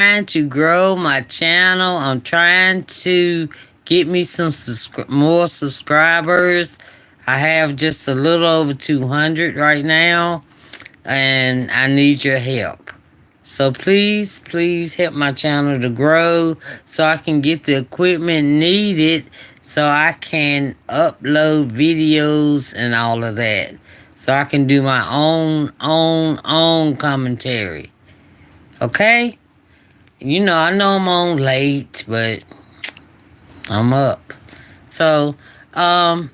trying to grow my channel. I'm trying to get me some more subscribers. I have just a little over 200 right now, and I need your help. So please, please help my channel to grow so I can get the equipment needed so I can upload videos and all of that. So I can do my own commentary. Okay? I know I'm on late, but I'm up. So, um,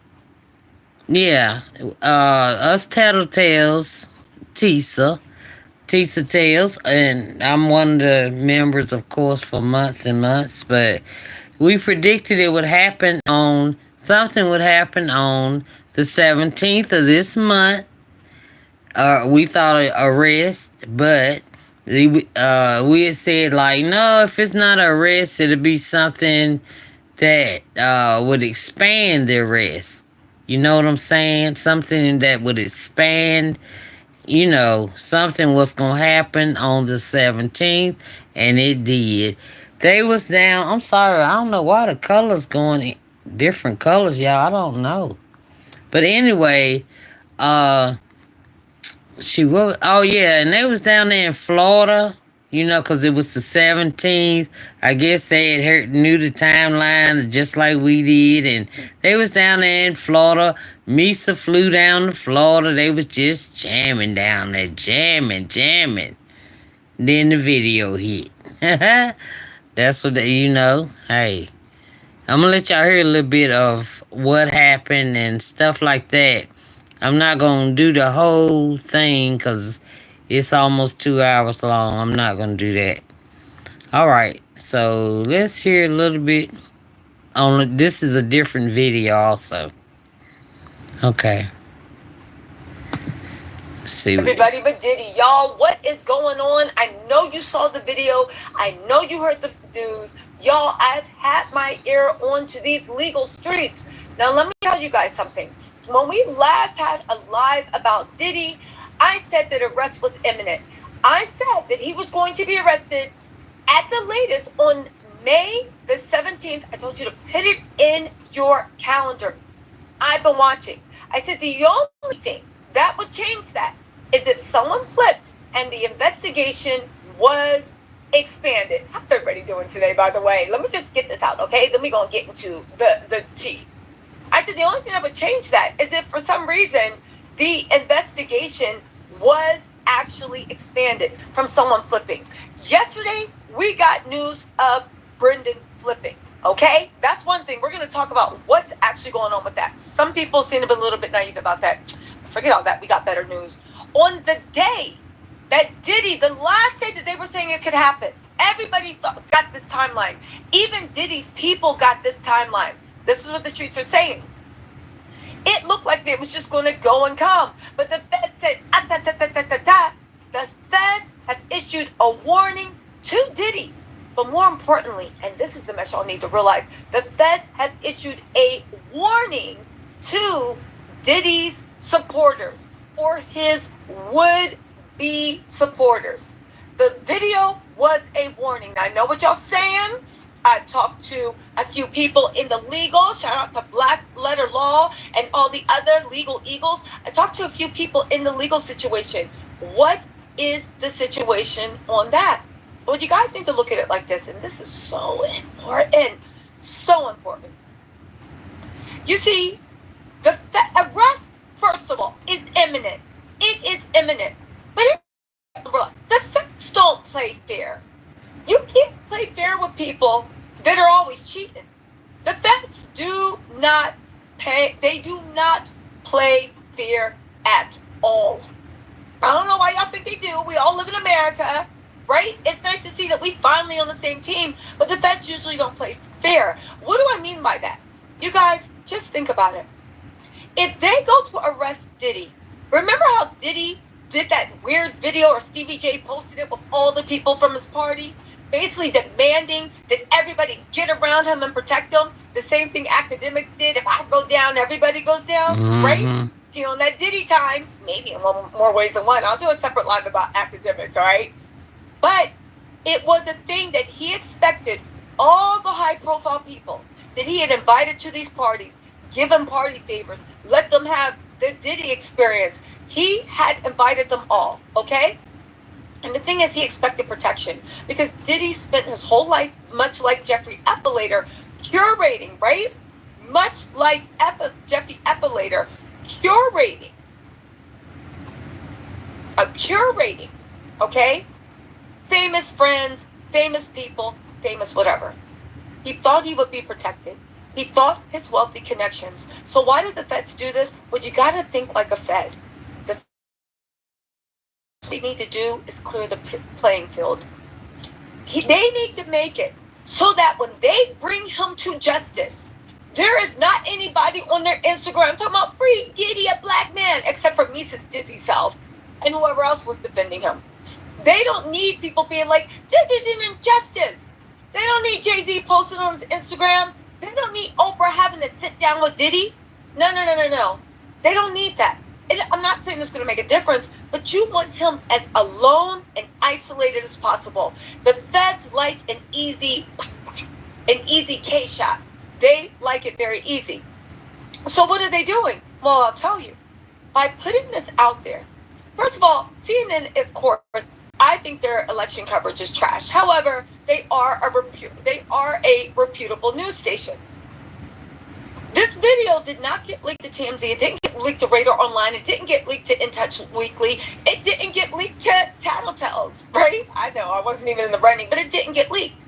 yeah, us Tattletales, Tisa, Tisa Tales, and I'm one of the members, of course, for months and months, but we predicted something would happen on the 17th of this month. We thought an arrest, but we had said, like, no, if it's not an arrest, it'll be something that would expand the arrest. You know what I'm saying? Something that would expand, something was going to happen on the 17th, and it did. They was down. I'm sorry, I don't know why the colors going different colors, y'all. I don't know. But anyway, uh, she was. Oh yeah, and they was down there in Florida. Cause it was the 17th. I guess they had knew the timeline just like we did, and they was down there in Florida. Misa flew down to Florida. They was just jamming down there, jamming. Then the video hit. That's what Hey, I'm gonna let y'all hear a little bit of what happened and stuff like that. I'm not gonna do the whole thing because it's almost 2 hours long. I'm not gonna do that. All right, so let's hear a little bit on. This is a different video, also. Okay, let's see. Everybody but Diddy, y'all, what is going on? I know you saw the video. I know you heard the news. Y'all, I've had my ear on to these legal streets. Now, let me tell you guys something. When we last had a live about Diddy, I said that arrest was imminent. I said that he was going to be arrested at the latest on May the 17th. I told you to put it in your calendars. I've been watching. I said the only thing that would change that is if someone flipped and the investigation was expanded. How's everybody doing today, by the way? Let me just get this out, okay? Then we're going to get into the tea. I said the only thing that would change that is if for some reason the investigation was actually expanded from someone flipping. Yesterday, we got news of Brendan flipping, okay? That's one thing. We're going to talk about what's actually going on with that. Some people seem to be a little bit naive about that. Forget all that. We got better news. On the day that Diddy, the last day that they were saying it could happen, everybody got this timeline. Even Diddy's people got this timeline. This is what the streets are saying. It looked like it was just going to go and come. But the Fed said, the Feds have issued a warning to Diddy. But more importantly, and this is the message y'all need to realize, the Feds have issued a warning to Diddy's supporters or his would-be supporters. The video was a warning. Now, I know what y'all saying. I talked to a few people in the legal, shout out to Black Letter Law and all the other legal eagles. I talked to a few people in the legal situation. What is the situation on that? Well, you guys need to look at it like this, and this is so important. So important. You see, the arrest, first of all, is imminent. It is imminent. But the facts don't play fair. You can't play fair with people that are always cheating. The facts do not pay. They do not play fair at all. I don't know why y'all think they do. We all live in America, right? It's nice to see that we finally on the same team, but the feds usually don't play fair. What do I mean by that? You guys, just think about it. If they go to arrest Diddy, remember how Diddy did that weird video, or Stevie J posted it with all the people from his party, basically demanding that everybody get around him and protect him? The same thing academics did. If I go down, everybody goes down, right? On that Diddy time, maybe in more ways than one. I'll do a separate live about academics, all right? But It was a thing that he expected all the high-profile people that he had invited to these parties, give them party favors, let them have the Diddy experience. He had invited them all, okay? And the thing is, he expected protection because Diddy spent his whole life, much like Jeffrey Epelator, curating, right? Much like Jeffrey Epelator, curating, okay? Famous friends, famous people, famous whatever. He thought he would be protected. He thought his wealthy connections. So why did the feds do this? Well, you got to think like a Fed. What we need to do is clear the playing field. They need to make it so that when they bring him to justice, there is not anybody on their Instagram talking about free Diddy, a black man, except for Mises Dizzy self and whoever else was defending him. They don't need people being like, this is an injustice. They don't need Jay-Z posting on his Instagram. They don't need Oprah having to sit down with Diddy. No. They don't need that. I'm not saying this is going to make a difference, but you want him as alone and isolated as possible. The feds like an easy K shot. They like it very easy. So what are they doing? Well, I'll tell you. By putting this out there, first of all, CNN, of course, I think their election coverage is trash. However, they are a reputable news station. This video did not get leaked to TMZ. It didn't get leaked to Radar Online. It didn't get leaked to In Touch Weekly. It didn't get leaked to Tattletales, right? I know, I wasn't even in the running, but it didn't get leaked.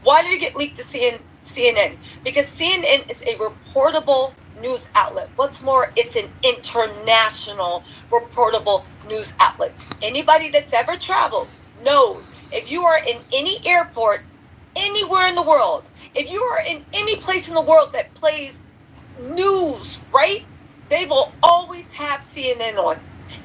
Why did it get leaked to CNN? Because CNN is a reportable news outlet. What's more, it's an international reportable news outlet. Anybody that's ever traveled knows if you are in any airport anywhere in the world, if you are in any place in the world that plays news, right, they will always have CNN on.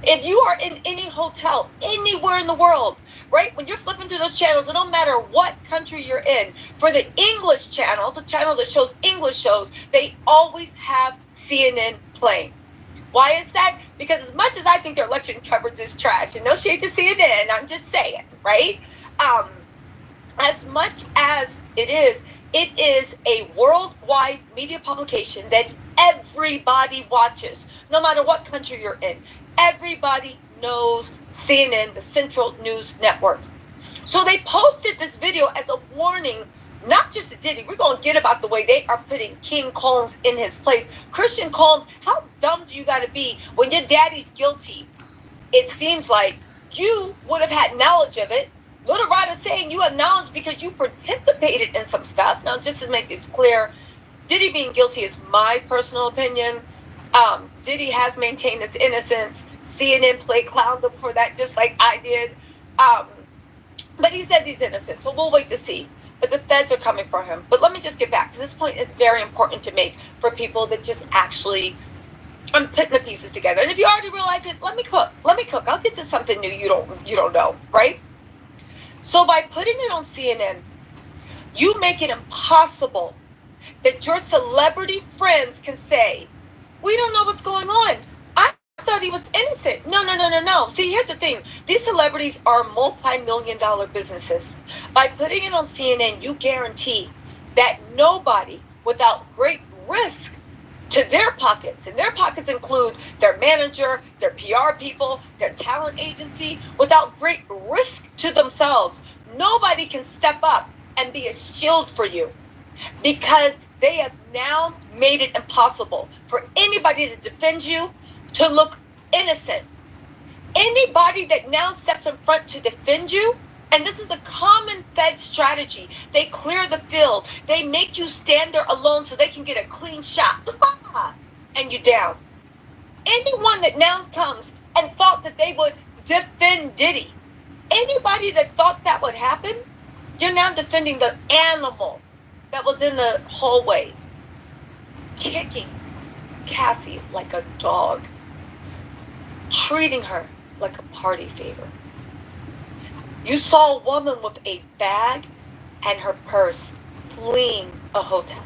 If you are in any hotel anywhere in the world, right, when you're flipping through those channels, it don't matter what country you're in, for the English channel, the channel that shows English shows, they always have CNN playing. Why is that? Because as much as I think their election coverage is trash, and no shade to CNN, I'm just saying, right? As much as it is a worldwide media publication that everybody watches, no matter what country you're in. Everybody knows CNN, the Central News Network. So they posted this video as a warning, not just to Diddy. We're going to get about the way they are putting King Combs in his place. Christian Combs, how dumb do you got to be when your daddy's guilty? It seems like you would have had knowledge of it. Little Ryder saying you have knowledge because you participated in some stuff. Now, just to make this clear, Diddy being guilty is my personal opinion. Diddy has maintained his innocence. CNN played clown for that, just like I did. But he says he's innocent, so we'll wait to see. But the feds are coming for him. But let me just get back, because this point is very important to make for people that just actually, I'm putting the pieces together. And if you already realize it, let me cook. I'll get to something new you don't know, right? So by putting it on CNN, you make it impossible that your celebrity friends can say, we don't know what's going on. I thought he was innocent. No. See, here's the thing. These celebrities are multi-million-dollar businesses. By putting it on CNN, you guarantee that nobody, without great risk to their pockets, and their pockets include their manager, their PR people, their talent agency, without great risk to themselves, nobody can step up and be a shield for you, because they have now made it impossible for anybody to defend you to look innocent. Anybody that now steps in front to defend you, and this is a common Fed strategy, they clear the field. They make you stand there alone so they can get a clean shot. And you're down. Anyone that now comes and thought that they would defend Diddy, anybody that thought that would happen, you're now defending the animal that was in the hallway, kicking Cassie like a dog, treating her like a party favor. You saw a woman with a bag and her purse fleeing a hotel,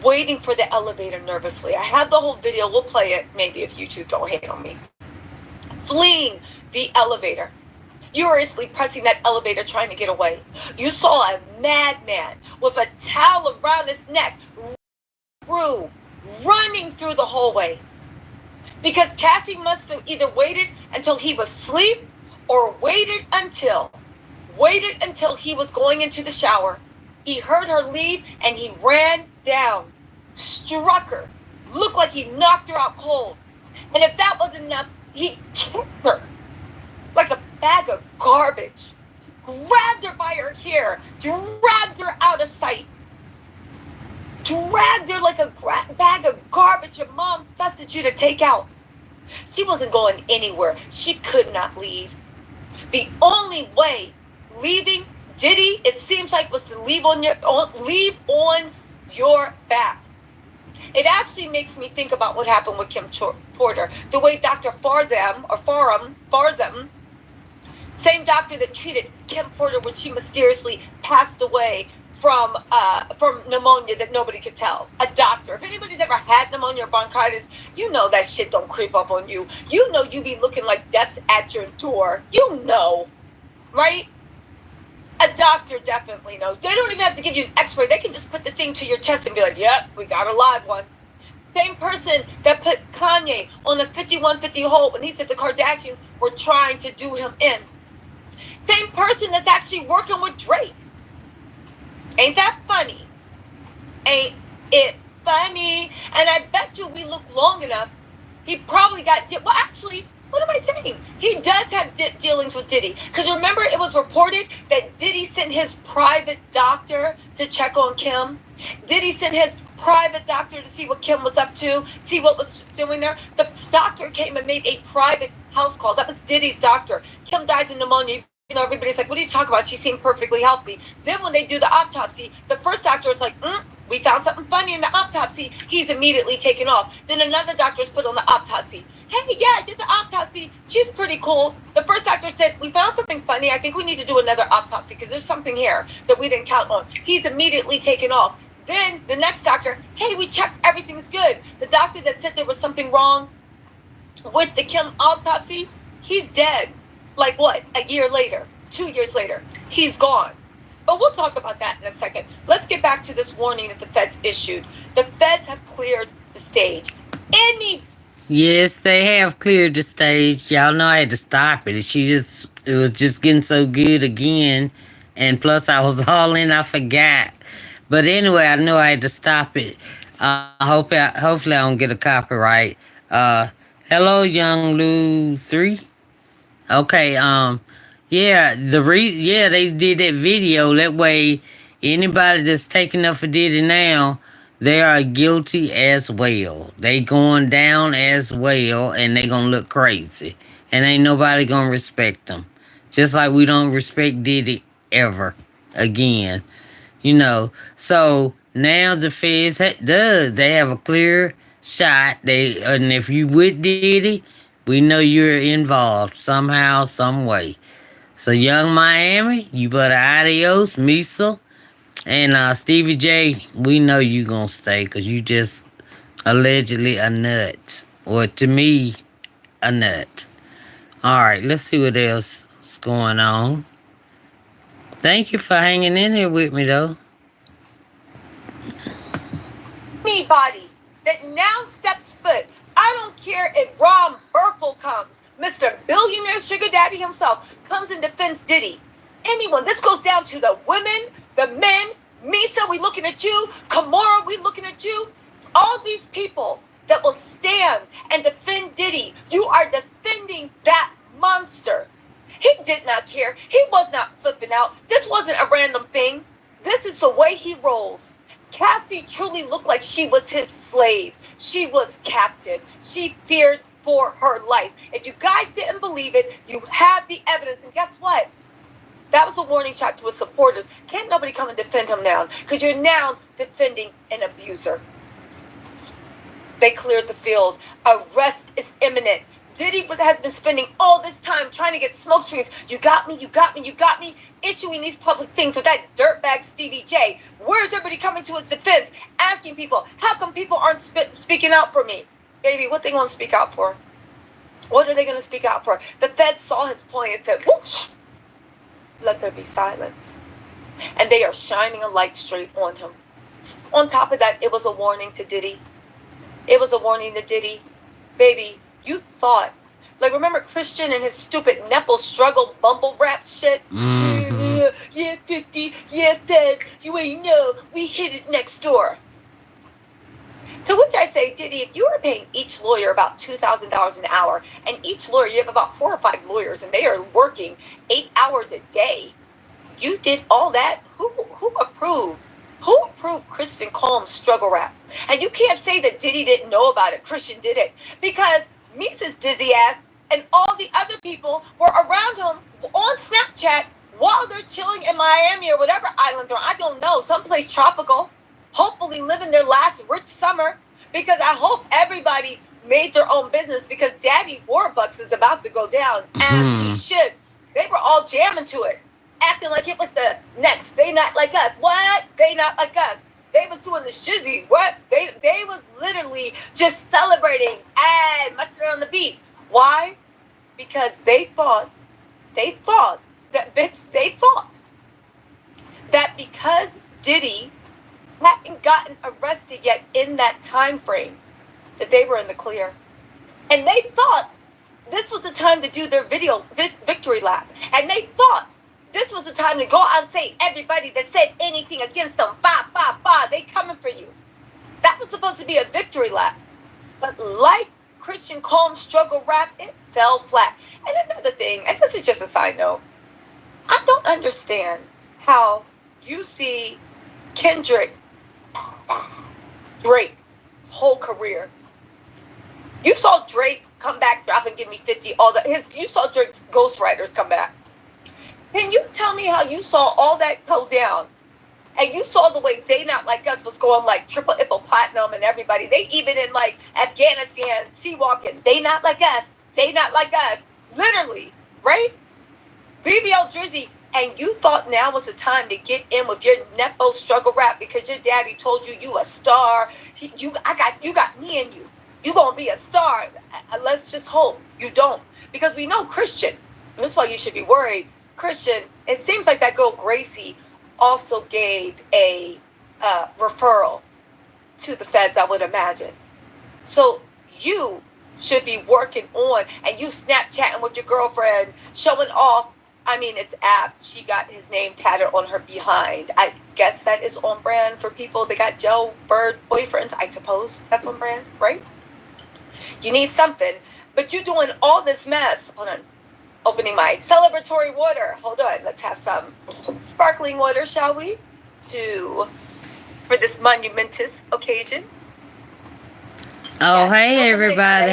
waiting for the elevator nervously. I have the whole video. We'll play it maybe if YouTube don't hate on me. Fleeing the elevator. furiously pressing that elevator trying to get away. You saw a madman with a towel around his neck running through the hallway. Because Cassie must have either waited until he was asleep or waited until he was going into the shower. He heard her leave and he ran down, struck her, looked like he knocked her out cold. And if that wasn't enough, he kicked her like a bag of garbage, grabbed her by her hair, dragged her out of sight, dragged her like a bag of garbage your mom fussed you to take out. She wasn't going anywhere. She could not leave. The only way leaving Diddy, it seems like, was to leave on your back. It actually makes me think about what happened with Kim Porter. The way Dr. Farzam, same doctor that treated Kim Porter when she mysteriously passed away from pneumonia that nobody could tell. A doctor. If anybody's ever had pneumonia or bronchitis, you know that shit don't creep up on you. You know you be looking like death's at your door. You know, right? A doctor definitely knows. They don't even have to give you an x-ray. They can just put the thing to your chest and be like, yep, we got a live one. Same person that put Kanye on a 5150 hold when he said the Kardashians were trying to do him in. Same person that's actually working with Drake. Ain't that funny? Ain't it funny? And I bet you we look long enough, he probably got... Well, actually, what am I saying? He does have dealings with Diddy. Because remember, it was reported that Diddy sent his private doctor to check on Kim. Diddy sent his private doctor to see what Kim was up to, see what was doing there. The doctor came and made a private house call. That was Diddy's doctor. Kim dies of pneumonia. You know, everybody's like, what are you talking about? She seemed perfectly healthy. Then when they do the autopsy, the first doctor is like, we found something funny in the autopsy. He's immediately taken off. Then another doctor is put on the autopsy. Hey, yeah, I did the autopsy. She's pretty cool. The first doctor said, we found something funny. I think we need to do another autopsy because there's something here that we didn't count on. He's immediately taken off. Then the next doctor, hey, we checked. Everything's good. The doctor that said there was something wrong with the Kim autopsy, he's dead. Like what? A year later, 2 years later, he's gone. But we'll talk about that in a second. Let's get back to this warning that the feds issued. The feds have cleared the stage. Yes, they have cleared the stage. Y'all know I had to stop it. It was just getting so good again. And plus I was all in, I forgot. But anyway, I knew I had to stop it. Hopefully I don't get a copyright. Hello, Young Lou 3. Okay, they did that video. That way, anybody that's taking up for Diddy now, they are guilty as well. They going down as well, and they gonna look crazy. And ain't nobody gonna respect them. Just like we don't respect Diddy ever again. You know, so now the feds they have a clear shot. And if you with Diddy, we know you're involved somehow, some way. So Young Miami, you better adios, Misa, and Stevie J. We know you gonna stay because you just allegedly a nut, or to me, a nut. All right, let's see what else is going on. Thank you for hanging in there with me, though. Anybody that now steps foot, I don't care if Ron Burkle comes, Mr. Billionaire Sugar Daddy himself, comes and defends Diddy. Anyone, this goes down to the women, the men, Misa, we looking at you, Kamara, we looking at you. All these people that will stand and defend Diddy, you are defending that monster. He did not care. He was not flipping out. This wasn't a random thing. This is the way he rolls. Kathy truly looked like she was his slave. She was captive. She feared for her life. If you guys didn't believe it, you have the evidence. And guess what? That was a warning shot to his supporters. Can't nobody come and defend him now, because you're now defending an abuser. They cleared the field. Arrest is imminent. Diddy has been spending all this time trying to get smoke screens. You got me, you got me, you got me. Issuing these public things with that dirtbag Stevie J. Where's everybody coming to his defense? Asking people, how come people aren't speaking out for me? Baby, what they gonna speak out for? What are they going to speak out for? The feds saw his point and said, whoosh, let there be silence. And they are shining a light straight on him. On top of that, it was a warning to Diddy. It was a warning to Diddy. Baby, you thought. Like, remember Christian and his stupid Nepo struggle bumble rap shit? Mm-hmm. Yeah, 50, yeah, feds, you ain't know, we hit it next door. To which I say, Diddy, if you are paying each lawyer about $2,000 an hour, and each lawyer, you have about 4 or 5 lawyers, and they are working 8 hours a day, you did all that? Who approved? Who approved Christian Combs' struggle rap? And you can't say that Diddy didn't know about it. Christian did it. Because Mises' dizzy ass and all the other people were around him on Snapchat while they're chilling in Miami or whatever island they're on. I don't know. Someplace tropical. Hopefully living their last rich summer. Because I hope everybody made their own business, because Daddy Warbucks is about to go down. As he should. They were all jamming to it. Acting like it was the next. They not like us. What? They not like us. They was doing the shizzy. What? They was literally just celebrating and mustard on the beat. Why? Because they thought that because Diddy hadn't gotten arrested yet in that time frame, that they were in the clear. And they thought this was the time to do their victory lap. And they thought this was the time to go out and say, everybody that said anything against them, they coming for you. That was supposed to be a victory lap. But like Christian Combs' struggle rap, it fell flat. And another thing, and this is just a side note, I don't understand how you see Kendrick, Drake, whole career. You saw Drake come back, drop and give me 50, you saw Drake's ghostwriters come back. Can you tell me how you saw all that go down? And you saw the way They Not Like Us was going like triple platinum and everybody. They even in like Afghanistan, sea walking. They not like us. They not like us. Literally, right? BBL Drizzy. And you thought now was the time to get in with your Nepo struggle rap because your daddy told you a star. You got me and you. You gonna be a star. Let's just hope you don't. Because we know Christian. And that's why you should be worried. Christian, it seems like that girl Gracie also gave a referral to the feds, I would imagine. So you should be working on, and you Snapchatting with your girlfriend, showing off. I mean, it's apt. She got his name tatted on her behind. I guess that is on brand for people that got Joe Bird boyfriends. I suppose that's on brand, right? You need something, but you doing all this mess. Hold on. Opening my celebratory water. Hold on. Let's have some sparkling water, shall we? For this monumentous occasion. Oh, yes. Hey, everybody.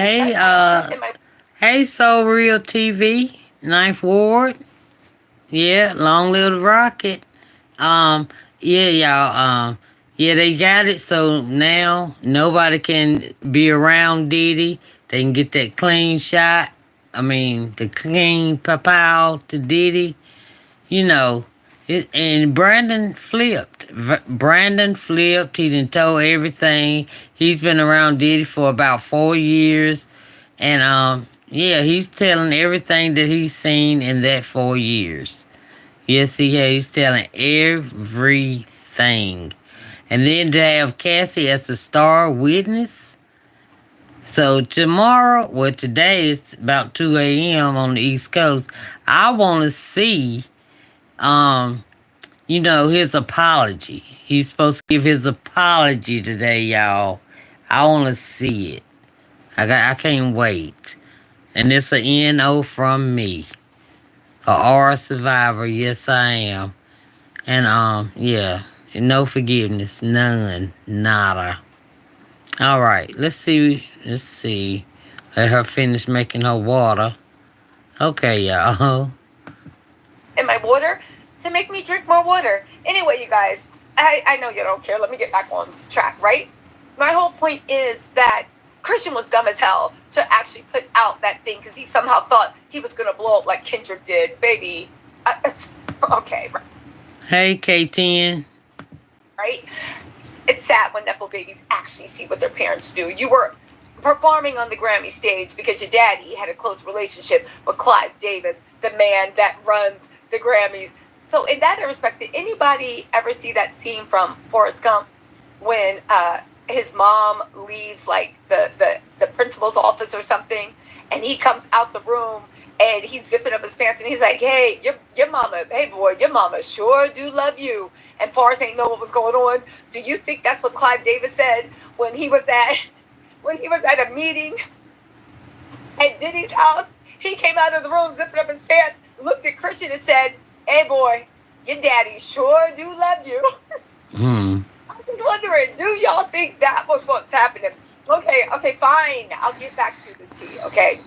Hey, Soul Real TV, 9th Ward. Yeah, long live the rocket. Yeah, y'all. Yeah, they got it. So now nobody can be around Diddy. They can get that clean shot. I mean, the clean pow to Diddy. You know, and Brandon flipped. He done told everything. He's been around Diddy for about 4 years. And, yeah, he's telling everything that he's seen in that 4 years. Yes, he's telling everything. And then to have Cassie as the star witness. So today it's about 2 a.m. on the East Coast. I want to see, his apology. He's supposed to give his apology today, y'all. I want to see it. I can't wait. And it's an NO from me. A R survivor, yes I am. And yeah, no forgiveness, none, nada. All right, let's see. Let her finish making her water. Okay, y'all. In my water to make me drink more water. Anyway, you guys, I know you don't care. Let me get back on track, right? My whole point is that Christian was dumb as hell to actually put out that thing because he somehow thought he was going to blow up like Kendrick did. Baby, okay. Hey, K10. Right? It's sad when Nepo babies actually see what their parents do. You were performing on the Grammy stage because your daddy had a close relationship with Clive Davis, the man that runs the Grammys. So in that respect, did anybody ever see that scene from Forrest Gump when his mom leaves like the principal's office or something, and he comes out the room and he's zipping up his pants and he's like, "Hey, your mama, hey boy, your mama sure do love you." And Forrest ain't know what was going on. Do you think that's what Clive Davis said when he was at a meeting at Diddy's house? He came out of the room zipping up his pants, looked at Christian and said, "Hey boy, your daddy sure do love you." Hmm. I'm just wondering, do y'all think that was what's happening? Okay, fine. I'll get back to the tea, okay?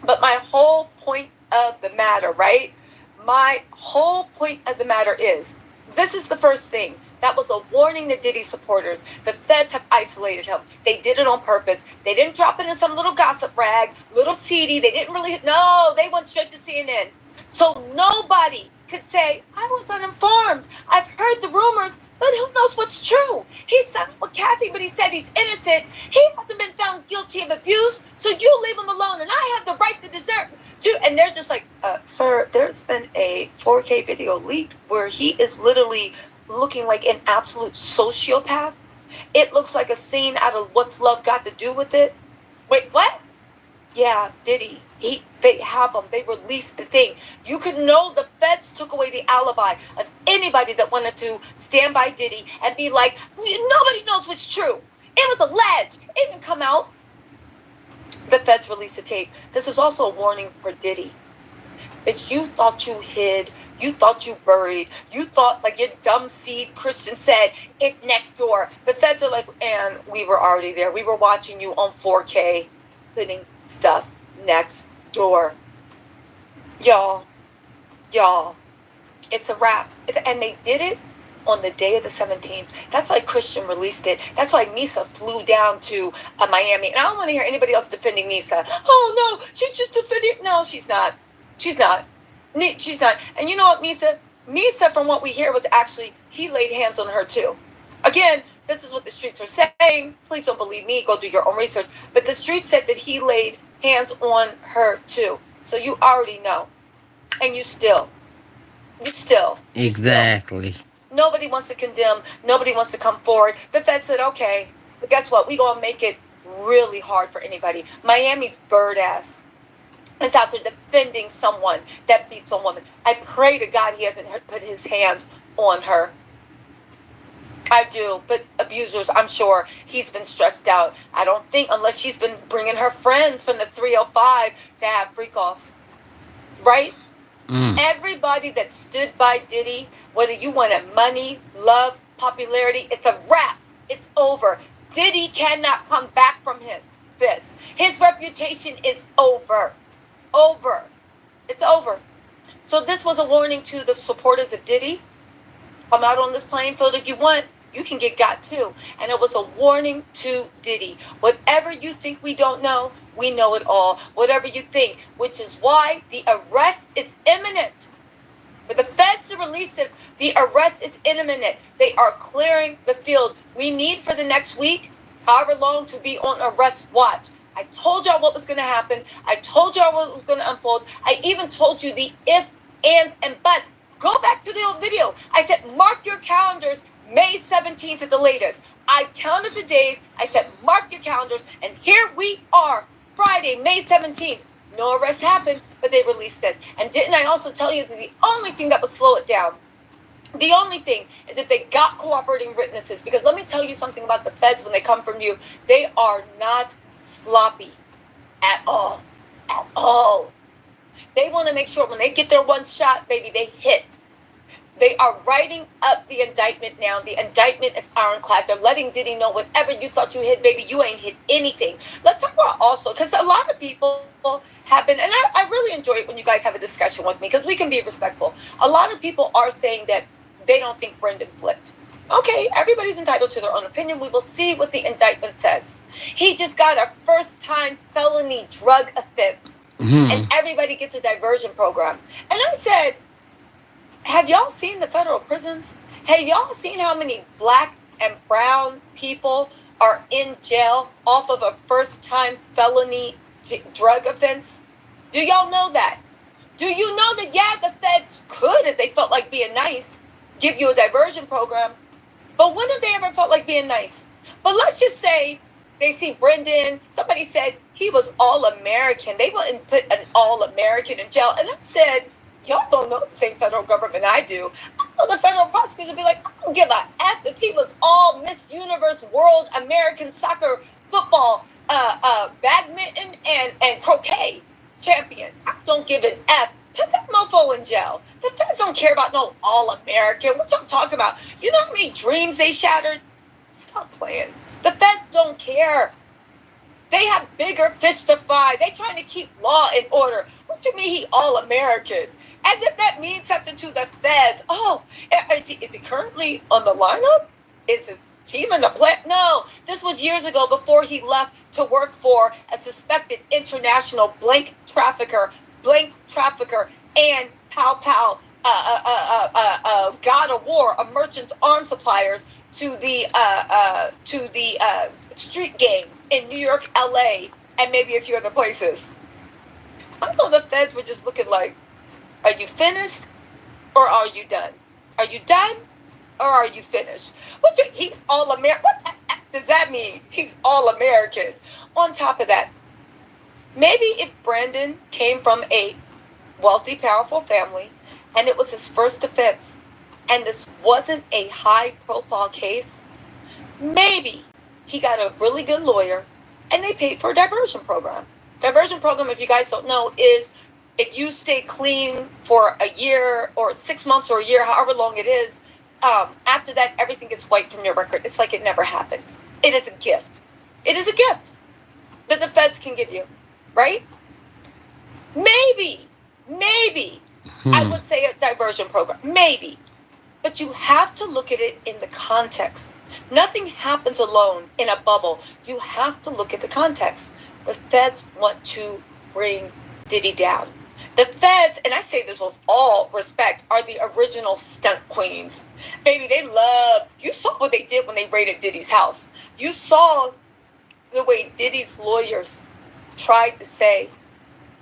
But my whole point of the matter, right? My whole point of the matter is, this is the first thing. That was a warning to Diddy supporters. The feds have isolated him. They did it on purpose. They didn't drop it in some little gossip rag, little seedy. They didn't really, no, they went straight to CNN. So nobody could say, "I was uninformed. I've heard the rumors, but who knows what's true?" He signed with Kathy, but he said he's innocent. He hasn't been found guilty of abuse, so you leave him alone, and I have the right to deserve to. And they're just like, "Sir, there's been a 4K video leaked where he is literally looking like an absolute sociopath. It looks like a scene out of What's Love Got to Do with It." Wait, what? Yeah, Diddy. They have him. They released the thing. You could know the feds took away the alibi of anybody that wanted to stand by Diddy and be like, "Nobody knows what's true. It was alleged. It didn't come out." The feds released the tape. This is also a warning for Diddy. If you thought you hid, you thought you buried, you thought, like your dumb seed Christian said, "It's next door." The feds are like, "And we were already there. We were watching you on 4K putting stuff next door." Y'all, it's a wrap. And they did it on the day of the 17th. That's why Christian released it. That's why Misa flew down to Miami. And I don't want to hear anybody else defending Misa. "Oh, no, she's just defending." No, she's not. She's not. She's not. And you know what, Misa, from what we hear, was actually, he laid hands on her too. Again, this is what the streets are saying. Please don't believe me. Go do your own research. But the streets said that he laid hands on her too. So you already know. And you still. Exactly. Nobody wants to condemn. Nobody wants to come forward. The Fed said, "Okay, but guess what? We're going to make it really hard for anybody." Miami's bird ass is out there defending someone that beats a woman. I pray to God he hasn't put his hands on her. I do, but abusers, I'm sure he's been stressed out. I don't think, unless she's been bringing her friends from the 305 to have freak-offs. Right? Everybody that stood by Diddy, whether you wanted money, love, popularity, it's a wrap. It's over. Diddy cannot come back from this. His reputation is over. It's over. So this was a warning to the supporters of Diddy. Come out on this playing field if you want. You can get got too. And it was a warning to Diddy. Whatever you think we don't know, we know it all. Whatever you think, which is why the arrest is imminent. For the feds to release this, the arrest is imminent. They are clearing the field. We need for the next week, however long, to be on arrest watch. I told y'all what was going to happen. I told y'all what was going to unfold. I even told you the if, ands, and buts. Go back to the old video. I said, mark your calendars, May 17th at the latest. I counted the days. I said, mark your calendars. And here we are, Friday, May 17th. No arrest happened, but they released this. And didn't I also tell you that the only thing that would slow it down, the only thing is if they got cooperating witnesses? Because let me tell you something about the feds when they come from you. They are not sloppy at all. At all. They want to make sure when they get their one shot, baby, they hit. They are writing up the indictment now. The indictment is ironclad. They're letting Diddy know whatever you thought you hit, baby, you ain't hit anything. Let's talk about also, because a lot of people have been, and I really enjoy it when you guys have a discussion with me, because we can be respectful. A lot of people are saying that they don't think Brendan flipped. Okay, everybody's entitled to their own opinion. We will see what the indictment says. He just got a first-time felony drug offense, and everybody gets a diversion program. And I said, have y'all seen the federal prisons? Have y'all seen how many black and brown people are in jail off of a first-time felony drug offense? Do y'all know that? Do you know that, yeah, the feds could, if they felt like being nice, give you a diversion program? But when have they ever felt like being nice? But let's just say they see Brendan. Somebody said he was all-American. They wouldn't put an all-American in jail. And I said, y'all don't know the same federal government I do. I know the federal prosecutors would be like, I don't give a F if he was all Miss Universe, World, American Soccer, Football, badminton, and croquet champion. I don't give an F. Put that mofo in jail. The feds don't care about no all-American. What y'all talking about? You know how many dreams they shattered? Stop playing. The feds don't care. They have bigger fish to fry. They trying to keep law and order. What do you mean he all-American? As if that means something to the feds. Oh, is he currently on the lineup? Is his team in the play? No, this was years ago before he left to work for a suspected international blank trafficker, and pow, God of War, a merchant's arms suppliers to the street gangs in New York, LA, and maybe a few other places. I know the feds were just looking like, are you finished or are you done? Are you done or are you finished? He's all American. What the F does that mean? He's all American. On top of that, maybe if Brandon came from a wealthy, powerful family and it was his first offense and this wasn't a high-profile case, maybe he got a really good lawyer and they paid for a diversion program. Diversion program, if you guys don't know, is if you stay clean for a year or 6 months or a year, however long it is, after that, everything gets wiped from your record. It's like it never happened. It is a gift. It is a gift that the feds can give you, right? Maybe, I would say a diversion program. Maybe. But you have to look at it in the context. Nothing happens alone in a bubble. You have to look at the context. The feds want to bring Diddy down. The feds, and I say this with all respect, are the original stunt queens. Baby, they love, you saw what they did when they raided Diddy's house. You saw the way Diddy's lawyers tried to say,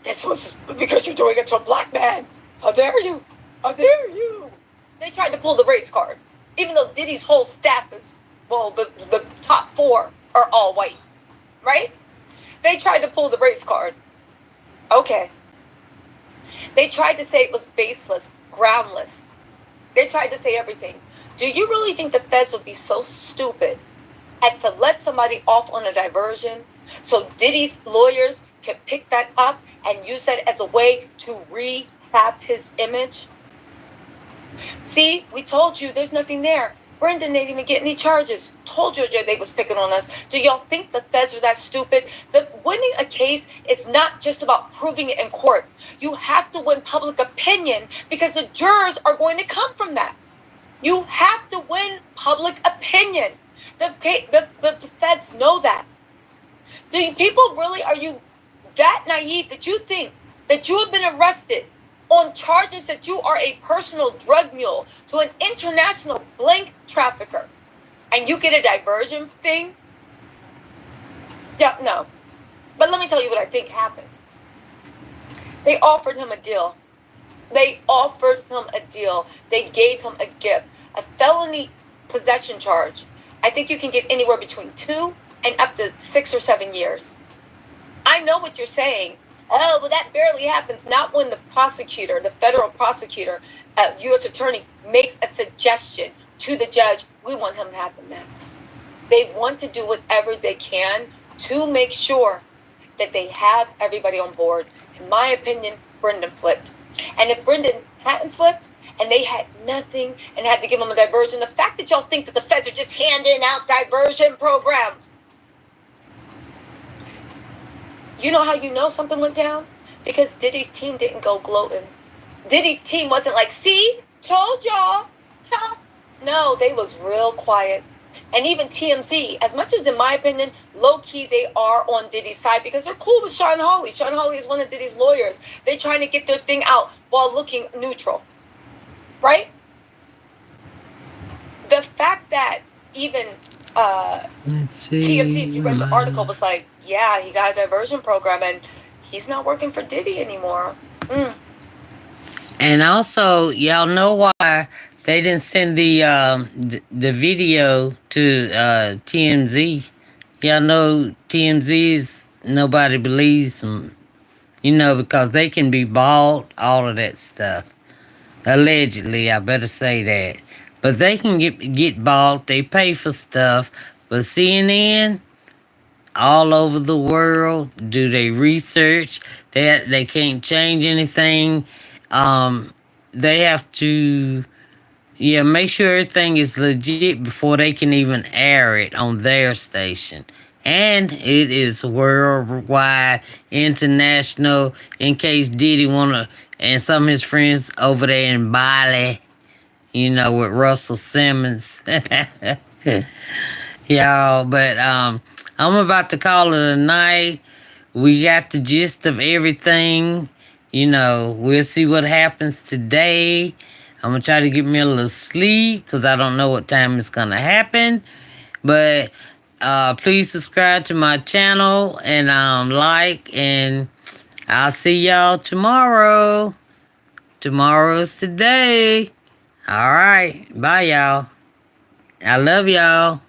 this was because you're doing it to a black man. How dare you? How dare you? They tried to pull the race card. Even though Diddy's whole staff is, well, the top 4 are all white. Right? They tried to pull the race card. Okay. They tried to say it was baseless, groundless. They tried to say everything. Do you really think the feds would be so stupid as to let somebody off on a diversion so Diddy's lawyers can pick that up and use that as a way to rehab his image? See, we told you there's nothing there. Brendan didn't even get any charges. Told you they was picking on us. Do y'all think the feds are that stupid? Winning a case is not just about proving it in court. You have to win public opinion because the jurors are going to come from that. You have to win public opinion. The feds know that. Do you people really, are you that naive that you think that you have been arrested on charges that you are a personal drug mule to an international blank trafficker and you get a diversion thing? Yeah, no. But let me tell you what I think happened. They offered him a deal. They gave him a gift. A felony possession charge. I think you can get anywhere between 2 and up to 6 or 7 years. I know what you're saying. Oh, but that barely happens. Not when the prosecutor, the federal prosecutor, U.S. attorney, makes a suggestion to the judge. We want him to have the max. They want to do whatever they can to make sure that they have everybody on board. In my opinion, Brendan flipped. And if Brendan hadn't flipped and they had nothing and had to give him a diversion, the fact that y'all think that the feds are just handing out diversion programs. You know how you know something went down? Because Diddy's team didn't go gloating. Diddy's team wasn't like, see, told y'all. No, they was real quiet. And even TMZ, as much as in my opinion, low-key they are on Diddy's side because they're cool with Sean Hawley. Sean Hawley is one of Diddy's lawyers. They're trying to get their thing out while looking neutral. Right? The fact that even Let's see. TMZ, if you read the article, was like, yeah, he got a diversion program and he's not working for Diddy anymore. And also, y'all know why they didn't send the video to TMZ. Y'all know TMZ's nobody believes them, because they can be bought, all of that stuff. Allegedly, I better say that. But they can get bought. They pay for stuff. But CNN, all over the world, do they research? They can't change anything. Um, they have to, yeah, make sure everything is legit before they can even air it on their station. And it is worldwide, international, in case Diddy wanna, and some of his friends over there in Bali, with Russell Simmons. Y'all, but I'm about to call it a night. We got the gist of everything. We'll see what happens today. I'm gonna try to get me a little sleep because I don't know what time it's gonna happen. But please subscribe to my channel and like, and I'll see y'all tomorrow. Tomorrow's today. All right, bye y'all. I love y'all.